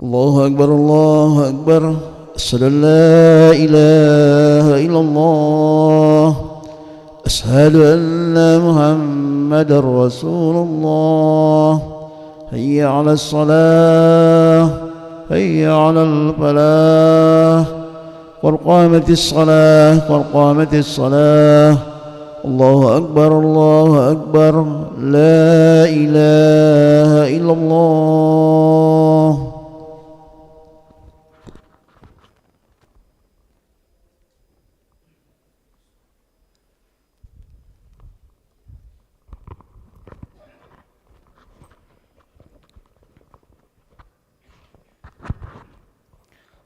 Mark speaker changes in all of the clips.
Speaker 1: الله أكبر الله أكبر. أشهد أن لا إله إلا الله. أشهد أن محمدا رسول الله. حي على الصلاة حي على الفلاح. قد قامت الصلاة قد قامت الصلاة. الله أكبر الله أكبر. لا إله إلا الله.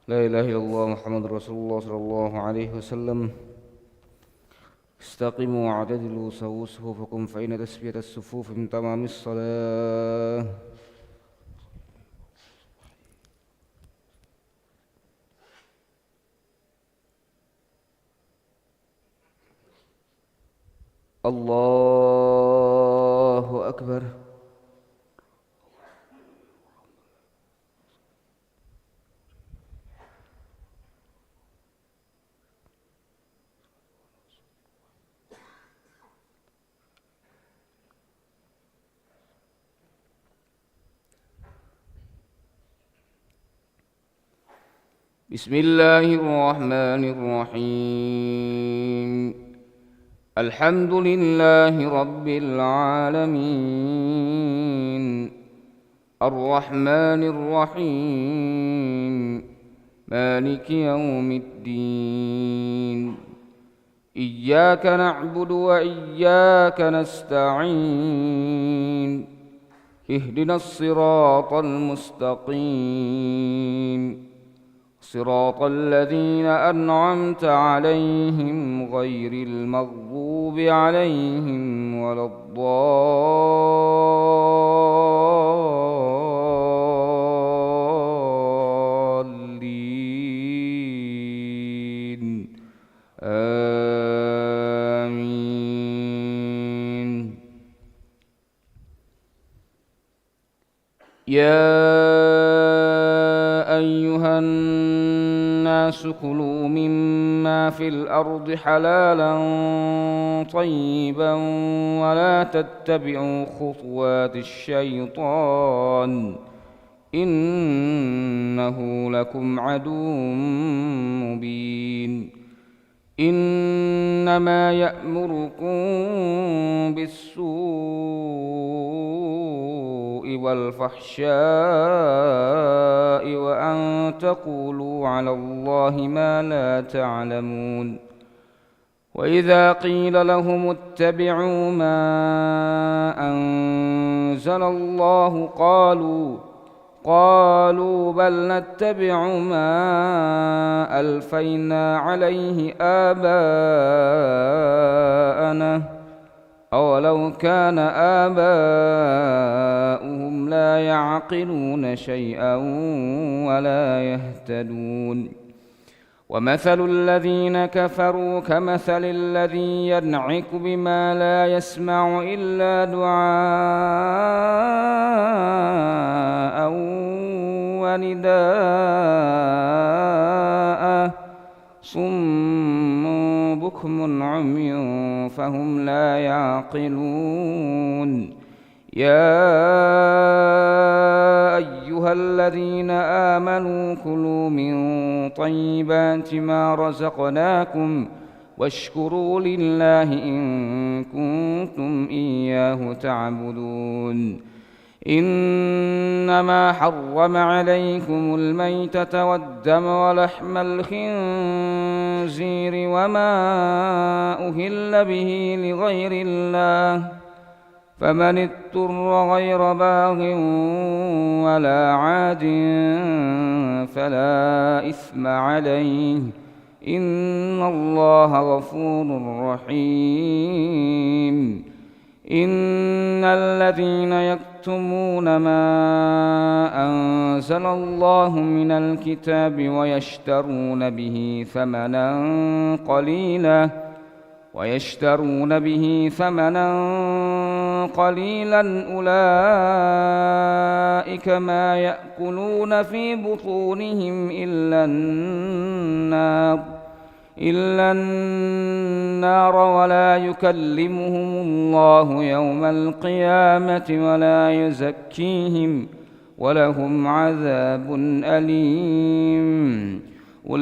Speaker 2: لا إله إلا الله محمد رسول الله صلى الله عليه وسلم. استقيموا واعتدلوا سووا صفوفكم فإن تسوية الصفوف من تمام الصلاة. الله أكبر. بسم الله الرحمن الرحيم. الحمد لله رب العالمين الرحمن الرحيم مالك يوم الدين. إياك نعبد وإياك نستعين. اهدنا الصراط المستقيم صراط الذين أنعمت عليهم غير المغضوب عليهم ولا الضالين. آمين. يا أيها الناس كلوا مما في الأرض حلالا طيبا ولا تتبعوا خطوات الشيطان إنه لكم عدو مبين. إنما يأمركم بالسوء والفحشاء وأن تقولوا على الله ما لا تعلمون. وإذا قيل لهم اتبعوا ما أنزل الله قالوا بل نتبع ما ألفينا عليه آباءنا أولو كان آباؤهم لا يعقلون شيئا ولا يهتدون. ومثل الذين كفروا كمثل الذي ينعك بما لا يسمع إلا دعاء ونداء صم بكم عمي فهم لا يعقلون. يا أيها الذين آمنوا كلوا من طيبات ما رزقناكم واشكروا لله إن كنتم إياه تعبدون. إنما حرم عليكم الميتة والدم ولحم الخنزير وما أهل به لغير الله فمن اضطر غير باغ ولا عاد فلا إثم عليه إن الله غفور رحيم. إن الذين يكتمون ما أنزل الله من الكتاب ويشترون به ثمنا قليلا أولئك ما يأكلون في بطونهم إلا النار ولا يكلمهم الله يوم القيامة ولا يزكيهم ولهم عذاب أليم. أولئك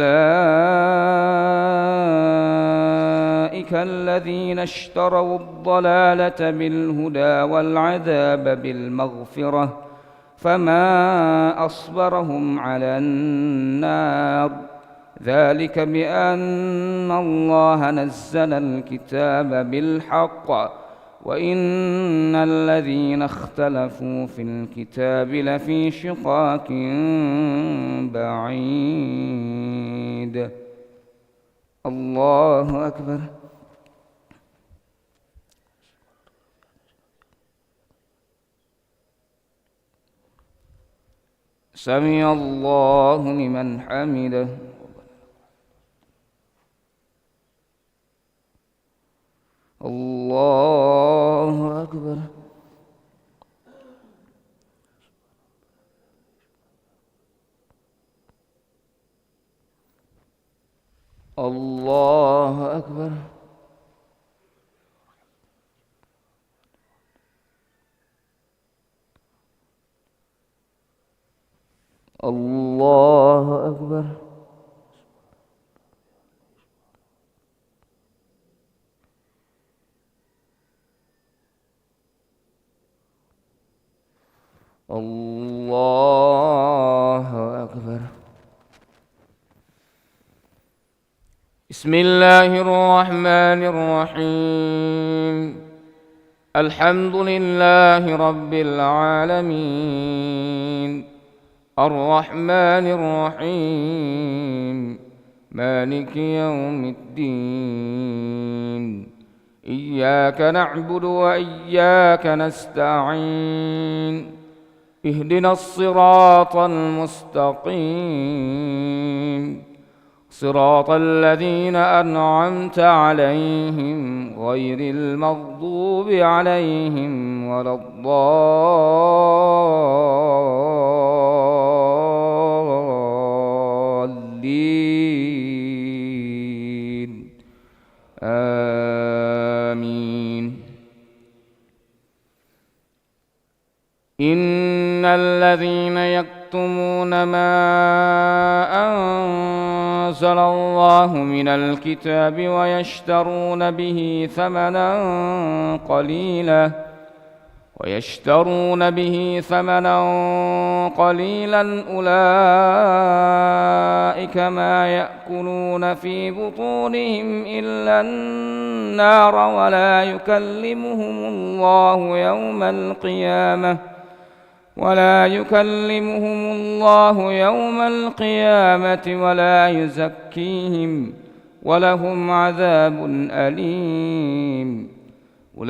Speaker 2: الذين اشتروا الضلالة بالهدى والعذاب بالمغفرة فما أصبرهم على النار. ذلك بأن الله نزل الكتاب بالحق وإن الذين اختلفوا في الكتاب لفي شقاق بعيد. الله أكبر. سمع الله لمن حمده. الله أكبر. الله أكبر. الله أكبر. الله أكبر. بسم الله الرحمن الرحيم. الحمد لله رب العالمين الرحمن الرحيم مالك يوم الدين. إياك نعبد وإياك نستعين. اهدنا الصراط المستقيم صراط الذين أنعمت عليهم غير المغضوب عليهم ولا الضالين. آمين. إن الذين يكتمون ما أنزل الله من الكتاب ويشترون به ثمنا قليلا أولئك ما يأكلون في بطونهم إلا النار ولا يكلمهم الله يوم القيامة ولا يزكيهم ولهم عذاب أليم. أولئك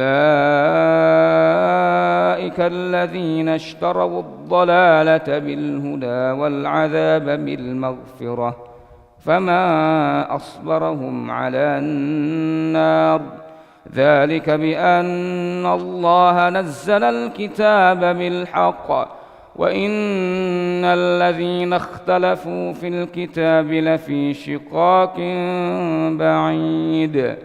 Speaker 2: الذين اشتروا الضلالة بالهدى والعذاب بالمغفرة فما أصبرهم على النار. ذلك بأن الله نزل الكتاب بالحق وإن الذين اختلفوا في الكتاب لفي شقاق بعيد.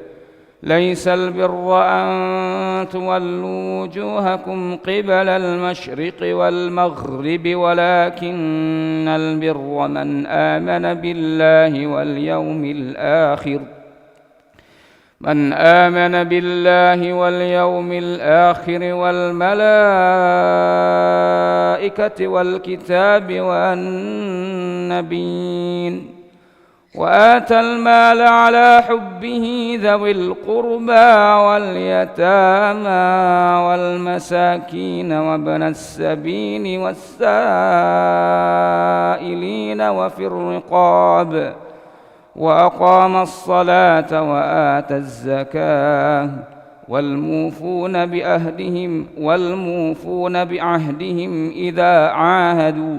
Speaker 2: ليس البر أن تولوا وجوهكم قبل المشرق والمغرب ولكن البر من آمن بالله واليوم الآخر والملائكة والكتاب والنبيين وآتى المال على حبه ذوي القربى واليتامى والمساكين وابن السبيل والسائلين وفي الرقاب وأقام الصلاة وآتى الزكاة والموفون بعهدهم إذا عاهدوا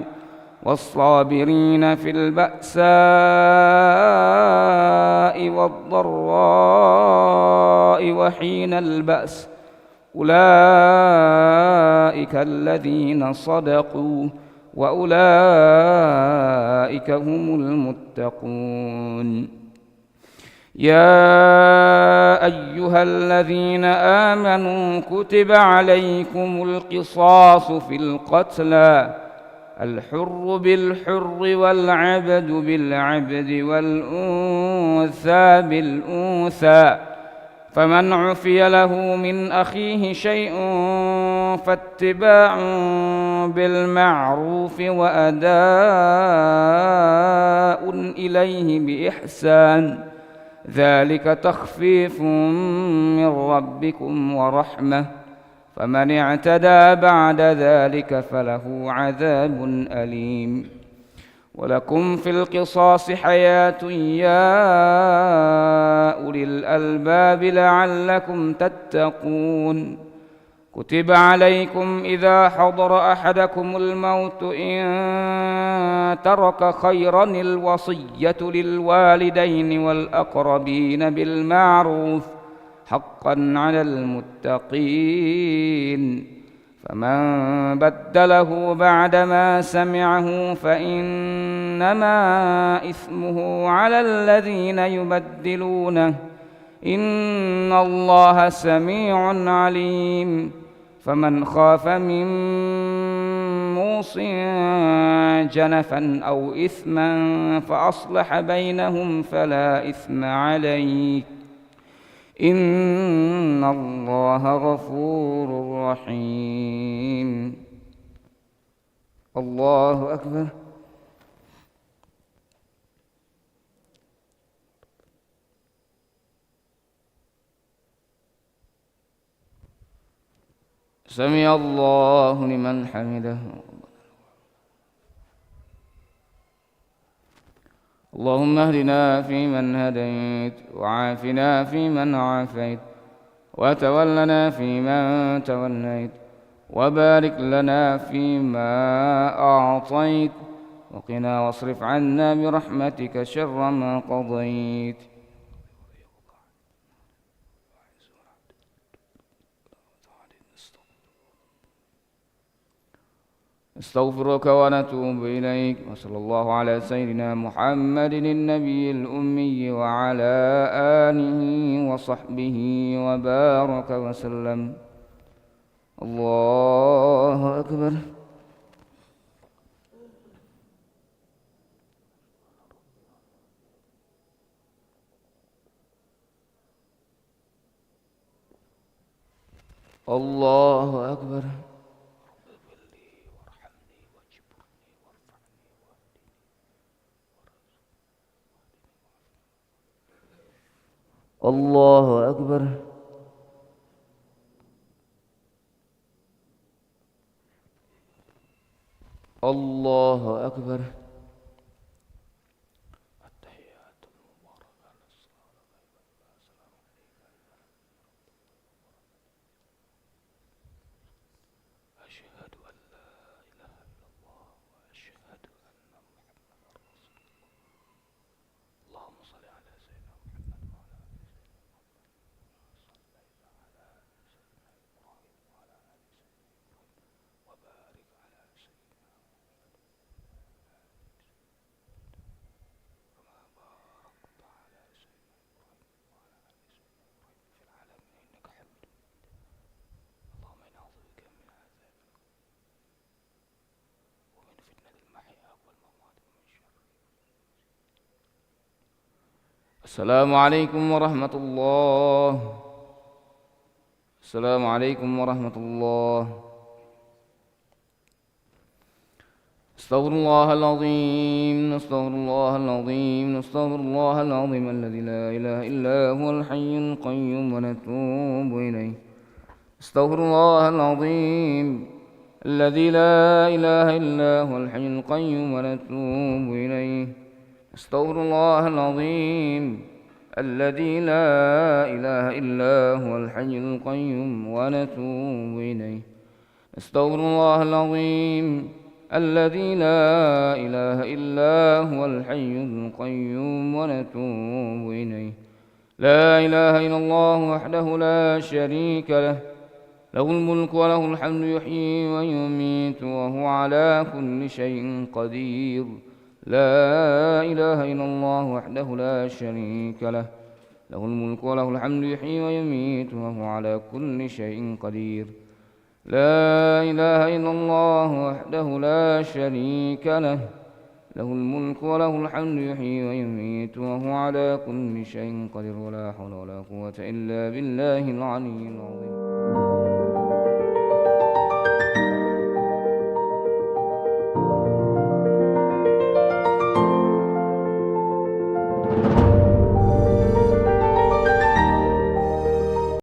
Speaker 2: والصابرين في البأساء والضراء وحين البأس أولئك الذين صدقوا وأولئك هم المتقون. يا أيها الذين آمنوا كتب عليكم القصاص في القتلى، الحر بالحر والعبد بالعبد والأنثى بالأنثى، فمن عفي له من أخيه شيء فاتباع بالمعروف وأداء إليه بإحسان، ذلك تخفيف من ربكم ورحمة، فمن اعتدى بعد ذلك فله عذاب أليم. ولكم في القصاص حياة يا أولي الألباب لعلكم تتقون. كتب عليكم إذا حضر أحدكم الموت إن ترك خيرا الوصية للوالدين والأقربين بالمعروف حقا على المتقين، فمن بدله بعدما سمعه فإنما إثمه على الذين يبدلونه، إن الله سميع عليم. فمن خاف من موص جنفا أو إثما فأصلح بينهم فلا إثم عليه، إن الله غفور رحيم. الله أكبر. سمع الله لمن حمده. اللهم اهدنا فيمن هديت، وعافنا فيمن عافيت، وتولنا فيمن توليت، وبارك لنا فيما أعطيت، وقنا واصرف عنا برحمتك شر ما قضيت. استغفرك ونتوب إليك، وصلى الله على سيدنا محمد النبي الأمي وعلى آله وصحبه وبارك وسلم. الله أكبر. الله أكبر. الله أكبر. الله أكبر. السلام عليكم ورحمة الله. السلام عليكم ورحمة الله. استغفر الله العظيم، استغفر الله العظيم، استغفر الله العظيم الذي لا إله إلا هو الحي القيوم ونتوب إليه. استغفر الله العظيم الذي لا إله إلا هو الحي القيوم ونتوب إليه. استغفر الله العظيم الذي لا إله إلا هو الحي القيوم ونتوب إليه. استغفر الله العظيم الذي لا إله إلا هو الحي القيوم ونتوب إليه. لا إله إلا الله وحده لا شريك له، له الملك وله الحمد يحيي ويميت وهو على كل شيء قدير. لا إله إلا الله وحده لا شريك له، له الملك وله الحمد يحيي ويميت وهو على كل شيء قدير. لا إله إلا الله وحده لا شريك له، له الملك وله الحمد يحيي ويميت وهو على كل شيء قدير. ولا حول ولا قوة إلا بالله العلي العظيم.